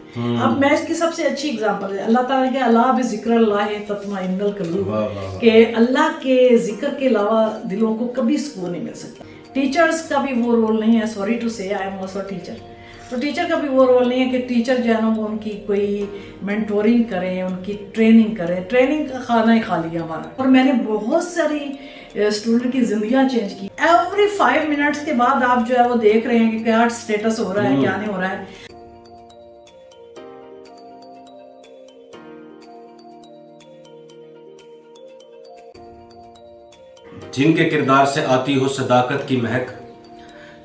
अब मैं इसकी सबसे अच्छी एग्जांपल है अल्लाह ताला के अला बिज़िक्र अल्लाह तत्मइन्नुल कुलूब, कि अल्लाह के जिक्र के अलावा दिलों को कभी सुकून नहीं मिल सकता। टीचर्स का भी वो रोल नहीं है, सॉरी टू से आई एम आल्सो टीचर, तो टीचर का भी वो रोल नहीं है कि टीचर जो है ना वो उनकी कोई मेंटोरिंग करें, उनकी ट्रेनिंग करें। ट्रेनिंग का खाना ही खा लिया हमारा। और मैंने बहुत सारी स्टूडेंट की जिंदगियां चेंज की। एवरी 5 मिनट्स के बाद आप जो है वो देख रहे हैं कि क्या स्टेटस हो रहा है, क्या नहीं हो रहा है। जिनके किरदार से आती हो सदाकत की महक,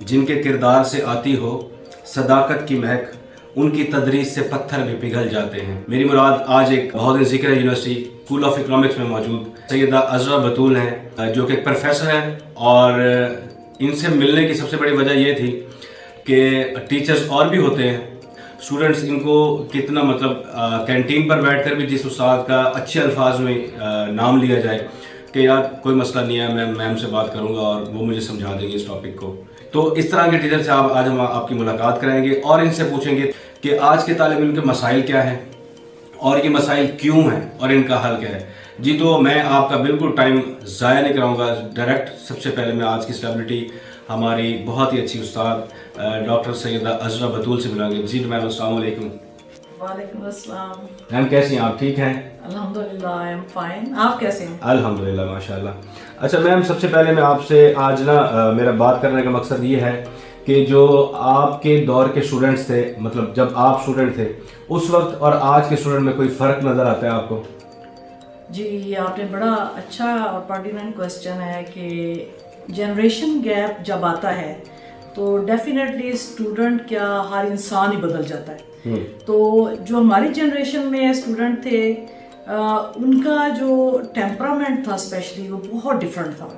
जिनके किरदार से आती हो सदाकत की महक, उनकी तदरीस से पत्थर भी पिघल जाते हैं। मेरी मुराद आज एक बहुत ही ज़िक्र यूनिवर्सिटी स्कूल ऑफ इकोनॉमिक्स में मौजूद सैयदा अज़रा बतूल हैं, जो कि एक प्रोफेसर हैं। और इनसे मिलने की सबसे बड़ी वजह ये थी कि टीचर्स और भी होते हैं, स्टूडेंट्स इनको कितना मतलब कैंटीन पर बैठकर भी जिस उस्ताद का अच्छे अल्फाज में नाम लिया जाए कि यार कोई मसला नहीं है, मैं मैम से बात करूंगा और वो मुझे समझा देंगे इस टॉपिक को। तो इस तरह के टीचर से आज हम आपकी मुलाकात कराएंगे और इनसे पूछेंगे कि आज के तालिब इल्म के मसाइल क्या हैं और ये मसाइल क्यों हैं और इनका हल क्या है। जी, तो मैं आपका बिल्कुल टाइम ज़ाया नहीं कराऊंगा, डायरेक्ट सबसे पहले मैं आज की सेलिब्रिटी हमारी बहुत ही अच्छी उस्ताद डॉक्टर सैयदा अज़रा बतूल से मिलांगे। जी मैम, अस्सलाम वालेकुम। वालेकुम अस्सलाम। मैम कैसी हैं आप? ठीक हैं? अल्हम्दुलिल्लाह, आई एम फाइन। आप कैसे हैं? अल्हम्दुलिल्लाह, माशाल्लाह। अच्छा मैम, सबसे पहले मैं आपसे आज ना मेरा बात करने का मकसद ये है कि जो आपके दौर के स्टूडेंट्स थे, मतलब जब आप स्टूडेंट थे उस वक्त और आज के स्टूडेंट में कोई फ़र्क नज़र आता है आपको? जी, आपने बड़ा अच्छा और पर्टिनेंट क्वेश्चन है कि जनरेशन गैप जब आता है तो डेफिनेटली स्टूडेंट क्या हर इंसान ही बदल जाता है। तो जो हमारी जनरेशन में स्टूडेंट थे उनका जो टेम्परामेंट था स्पेशली वो बहुत डिफरेंट था,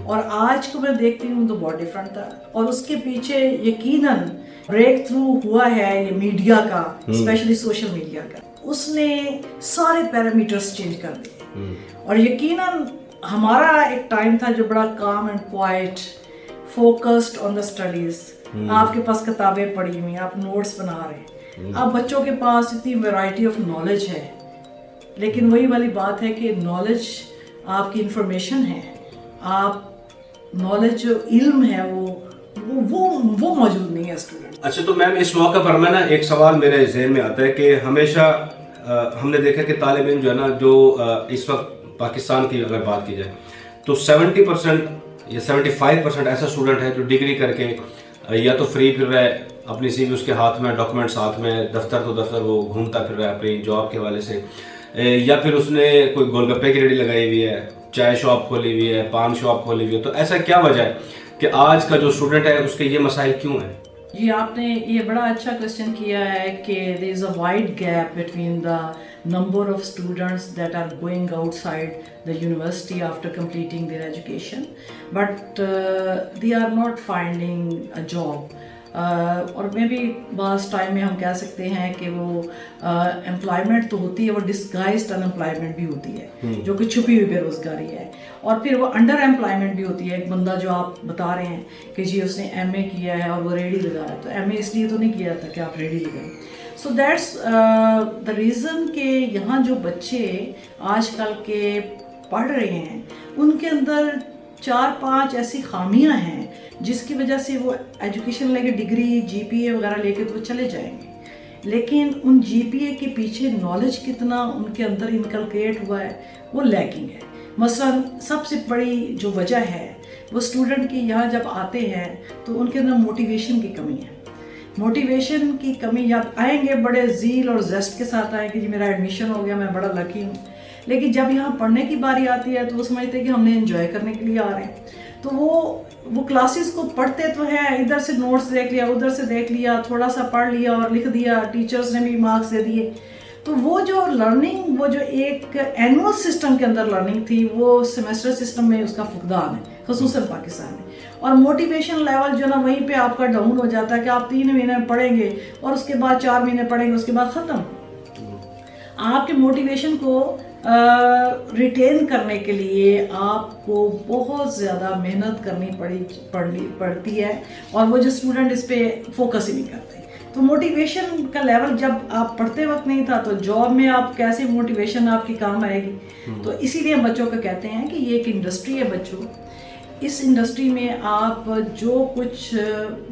और आज को मैं देखती हूँ तो बहुत डिफरेंट था। और उसके पीछे यकीनन ब्रेक थ्रू हुआ है ये मीडिया का, स्पेशली सोशल मीडिया का। उसने सारे पैरामीटर्स चेंज कर दिए। और यकीनन हमारा एक टाइम था जो बड़ा काम and quite, focused on the studies. आपके पास किताबें पड़ी हुई, आप नोट्स बना रहे हैं। अब बच्चों के पास इतनी वैरायटी ऑफ नॉलेज है, लेकिन वही वाली बात है कि नॉलेज आपकी इंफॉर्मेशन है, आप नॉलेज जो इल्म है वो मौजूद नहीं है स्टूडेंट। अच्छा, तो मैम इस मौके पर मैं ना एक सवाल मेरे जहन में आता है कि हमेशा हमने देखा कि तालिब इल्म जो है ना, जो इस वक्त पाकिस्तान की अगर बात की जाए तो 70% या 75% ऐसा स्टूडेंट है जो डिग्री करके या तो फ्री फिर रहा है, अपनी सीवी उसके हाथ में, डॉक्यूमेंट्स हाथ में, दफ्तर तो दफ्तर वो घूमता फिर रहा है अपनी जॉब के हवाले से, या फिर उसने कोई गोलगप्पे की रेडी लगाई हुई है, चाय शॉप खोली हुई है, पान शॉप खोली हुई है। तो ऐसा क्या वजह है कि आज का जो स्टूडेंट है उसके ये मसाइल क्यों हैं? जी, आपने ये बड़ा अच्छा क्वेश्चन किया है कि there is a wide gap between the number of students that are going outside the university after completing their education, but they are not finding a job. और मे भी बास टाइम में हम कह सकते हैं कि वो एम्प्लॉयमेंट तो होती है, वो डिस्गाइज्ड अनएम्प्लॉयमेंट भी होती है, जो कि छुपी हुई बेरोजगारी है। और फिर वो अंडर एम्प्लॉयमेंट भी होती है। एक बंदा जो आप बता रहे हैं कि जी उसने एमए किया है और वो रेडी लगाया, तो एमए इसलिए तो नहीं किया था कि आप रेडी लगाएं। सो दैट्स द रीज़न कि यहाँ जो बच्चे आजकल के पढ़ रहे हैं उनके अंदर 4-5 ऐसी खामियां हैं जिसकी वजह से वो एजुकेशन लेके, डिग्री, जीपीए वगैरह लेके तो वो चले जाएंगे, लेकिन उन जीपीए के पीछे नॉलेज कितना उनके अंदर इनकलकेट हुआ है वो लैकिंग है। मसलन सबसे बड़ी जो वजह है वो स्टूडेंट की यहाँ जब आते हैं तो उनके अंदर मोटिवेशन की कमी है। मोटिवेशन की कमी, जब आएंगे बड़े ज़ील और जेस्ट के साथ आए कि जी मेरा एडमिशन हो गया, मैं बड़ा लकी हूँ, लेकिन जब यहाँ पढ़ने की बारी आती है तो वो समझते हैं कि हमने एंजॉय करने के लिए आ रहे हैं। तो वो क्लासेस को पढ़ते तो हैं, इधर से नोट्स देख लिया, उधर से देख लिया, थोड़ा सा पढ़ लिया और लिख दिया, टीचर्स ने भी मार्क्स दे दिए। तो वो जो लर्निंग, वो जो एक एनुअल सिस्टम के अंदर लर्निंग थी, वो सेमेस्टर सिस्टम में उसका फुकदान है, ख़ुसूसन पाकिस्तान में। और मोटिवेशन लेवल जो ना वहीं पे आपका डाउन हो जाता है कि आप 3 महीने पढ़ेंगे और उसके बाद 4 महीने पढ़ेंगे, उसके बाद ख़त्म। आपके मोटिवेशन को रिटेन करने के लिए आपको बहुत ज़्यादा मेहनत करनी पड़ती है, और वो जो स्टूडेंट इस पर फोकस ही नहीं करते। تو موٹیویشن کا لیول جب آپ پڑھتے وقت نہیں تھا تو جاب میں آپ کیسے موٹیویشن آپ کی کام آئے گی. تو اسی لیے ہم بچوں کو کہتے ہیں کہ یہ ایک انڈسٹری ہے بچوں, اس انڈسٹری میں آپ جو کچھ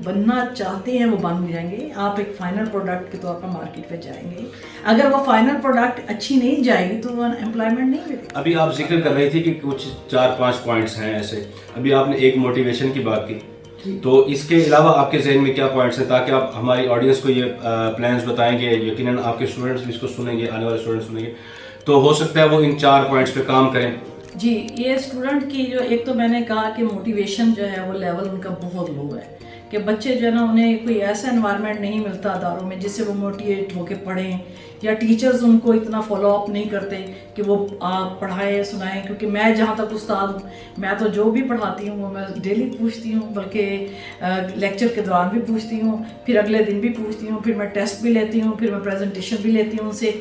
بننا چاہتے ہیں وہ بن جائیں گے. آپ ایک فائنل پروڈکٹ کے طور پر مارکیٹ پہ جائیں گے. اگر وہ فائنل پروڈکٹ اچھی نہیں جائے گی تو امپلائمنٹ نہیں ملے. ابھی آپ ذکر کر رہی تھی کہ کچھ 4-5 پوائنٹس ہیں ایسے, ابھی آپ نے ایک موٹیویشن کی بات کی, تو اس کے علاوہ آپ کے ذہن میں کیا پوائنٹس ہیں تاکہ آپ ہماری آڈینس کو یہ پلانس بتائیں گے, یقیناً آپ کے اسٹوڈنٹس بھی اس کو سنیں گے, آنے والے اسٹوڈنٹس سنیں گے, تو ہو سکتا ہے وہ ان 4 پوائنٹس پہ کام کریں. جی, یہ اسٹوڈنٹ کی جو ایک تو میں نے کہا کہ موٹیویشن جو ہے وہ لیول ان کا بہت لو ہے, کہ بچے جو ہے نا انہیں کوئی ایسا انوائرمنٹ نہیں ملتا اداروں میں جس سے وہ موٹیویٹ ہو کے پڑھیں, یا ٹیچرز ان کو اتنا فالو اپ نہیں کرتے کہ وہ آپ پڑھائیں سنائیں. کیونکہ میں جہاں تک استاد ہوں, میں تو جو بھی پڑھاتی ہوں وہ میں ڈیلی پوچھتی ہوں, بلکہ لیکچر کے دوران بھی پوچھتی ہوں, پھر اگلے دن بھی پوچھتی ہوں, پھر میں ٹیسٹ بھی لیتی ہوں, پھر میں پریزنٹیشن بھی لیتی ہوں ان سے.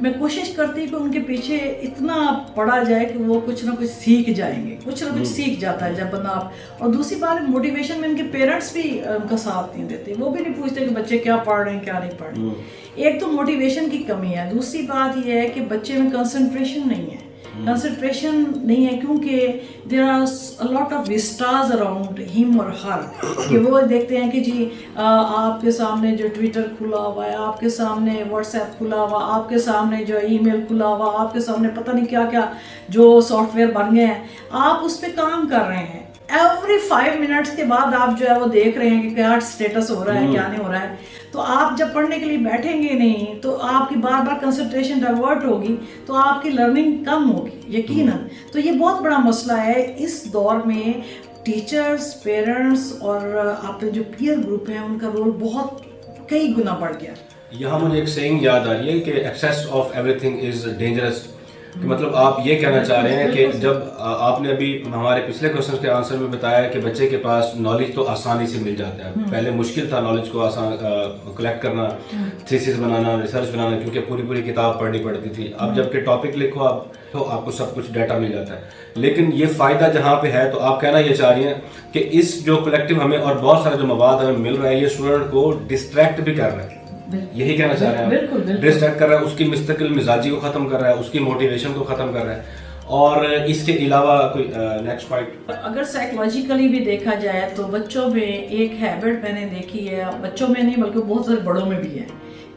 میں کوشش کرتی ہوں کہ ان کے پیچھے اتنا پڑھا جائے کہ وہ کچھ نہ کچھ سیکھ جائیں گے, کچھ نہ کچھ سیکھ جاتا ہے جب بندہ آپ. اور دوسری بات موٹیویشن میں ان کے پیرنٹس بھی ان کا ساتھ نہیں دیتے, وہ بھی نہیں پوچھتے کہ بچے کیا پڑھ رہے ہیں کیا نہیں پڑھ رہے ہیں. ایک تو موٹیویشن کی کمی ہے, دوسری بات یہ ہے کہ بچے میں کنسنٹریشن نہیں ہے. کنسنٹریشن نہیں ہے کیونکہ there are lot of vistas around ہم اور ہر, کہ وہ دیکھتے ہیں کہ جی آپ کے سامنے جو ٹویٹر کھلا ہوا ہے, آپ کے سامنے واٹس ایپ کھلا ہوا, آپ کے سامنے جو ای میل کھلا ہوا, آپ کے سامنے پتہ نہیں کیا کیا جو سافٹ ویئر بن گئے ہیں, آپ اس پہ کام کر رہے ہیں. ایوری 5 منٹس کے بعد آپ جو ہے وہ دیکھ رہے ہیں کہ کیا اسٹیٹس ہو رہا ہے کیا نہیں ہو رہا ہے. تو آپ جب پڑھنے کے لیے بیٹھیں گے نہیں تو آپ کی بار بار کنسنٹریشن ڈائیورٹ ہوگی, تو آپ کی لرننگ کم ہوگی یقیناً. تو یہ بہت بڑا مسئلہ ہے اس دور میں. ٹیچرز, پیرنٹس اور آپ کے جو پیئر گروپ ہیں ان کا رول بہت کئی گنا بڑھ گیا. یہاں مجھے ایک سینگ یاد آ رہی ہے کہ access of every thing is dangerous. کہ مطلب آپ یہ کہنا چاہ رہے ہیں کہ جب آپ نے ابھی ہمارے پچھلے کوشچن کے آنسر میں بتایا کہ بچے کے پاس نالج تو آسانی سے مل جاتا ہے, پہلے مشکل تھا نالج کو آسان کلیکٹ کرنا, تھیسس بنانا, ریسرچ بنانا, کیونکہ پوری کتاب پڑھنی پڑتی تھی. اب جب کہ ٹاپک لکھو آپ تو آپ کو سب کچھ ڈیٹا مل جاتا ہے. لیکن یہ فائدہ جہاں پہ ہے, تو آپ کہنا یہ چاہ رہی ہیں کہ اس جو کلیکٹیو ہمیں اور بہت سارا جو مواد ہمیں مل رہا ہے یہ اسٹوڈنٹ کو ڈسٹریکٹ بھی کر رہا ہے. یہی کہنا چاہ رہے ہیں, ڈسٹریکٹ کر رہا ہے, اس کی مستقل مزاجی کو ختم کر رہا ہے, اس کی موٹیویشن کو ختم کر رہا ہے. اور اس کے علاوہ کوئی نیکسٹ پوائنٹ, اگر سائیکولوجیکلی بھی دیکھا جائے تو بچوں میں ایک ہیبٹ میں نے دیکھی ہے, بچوں میں نہیں بلکہ بہت سارے بڑوں میں بھی ہے,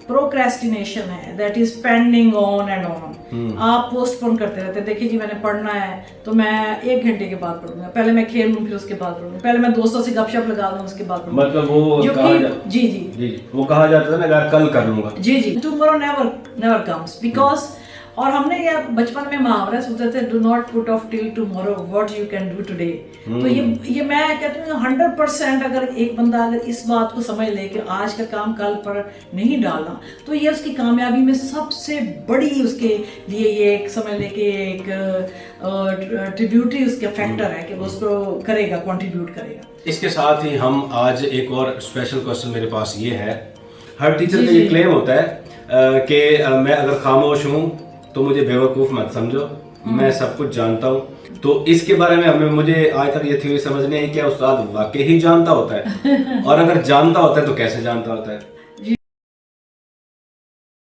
پروکریسٹینیشن ہے, that is pending on and on. آپ پوسٹ پون کرتے رہتے ہیں, دیکھیے جی میں نے پڑھنا ہے تو میں 1 گھنٹے کے بعد پڑھوں گا, پہلے میں کھیل لوں پھر اس کے بعد پڑھوں گا, پہلے میں دوستوں سے گپ شپ لگا دوں اس کے بعد پڑھوں گا. مطلب وہ جی وہ کہا جاتا ہے نا کل کر لوں گا. جی ٹمورو نیور کمس بیکاز, اور ہم نے یہ بچپن میں محاورے سنتے تھے, do not put of till tomorrow what you can do today. تو یہ میں کہتی ہوں 100% اگر ایک بندہ اگر اس بات کو سمجھ لے کہ آج کا کام کل پر نہیں ڈالنا, تو یہ اس کی کامیابی میں سب سے بڑی اس کے لیے یہ ایک سمجھ لے کہ ایک ٹریبیوٹری اس کا فیکٹر ہے کہ وہ اس کو کرے گا, کنٹریبیوٹ کرے گا. اس کے ساتھ ہی ہم آج ایک اور اسپیشل کوشچن میرے پاس یہ ہے, ہر ٹیچر کا یہ کلیم ہوتا ہے کہ میں اگر خاموش ہوں تو مجھے بیوقوف مت سمجھو, میں سب کچھ جانتا ہوں. تو اس کے بارے میں مجھے آج تک یہ تھیوری سمجھ نہیں آئی کہ استاد واقعی جانتا ہوتا ہے, اور اگر جانتا ہوتا ہے تو کیسے جانتا ہوتا ہے.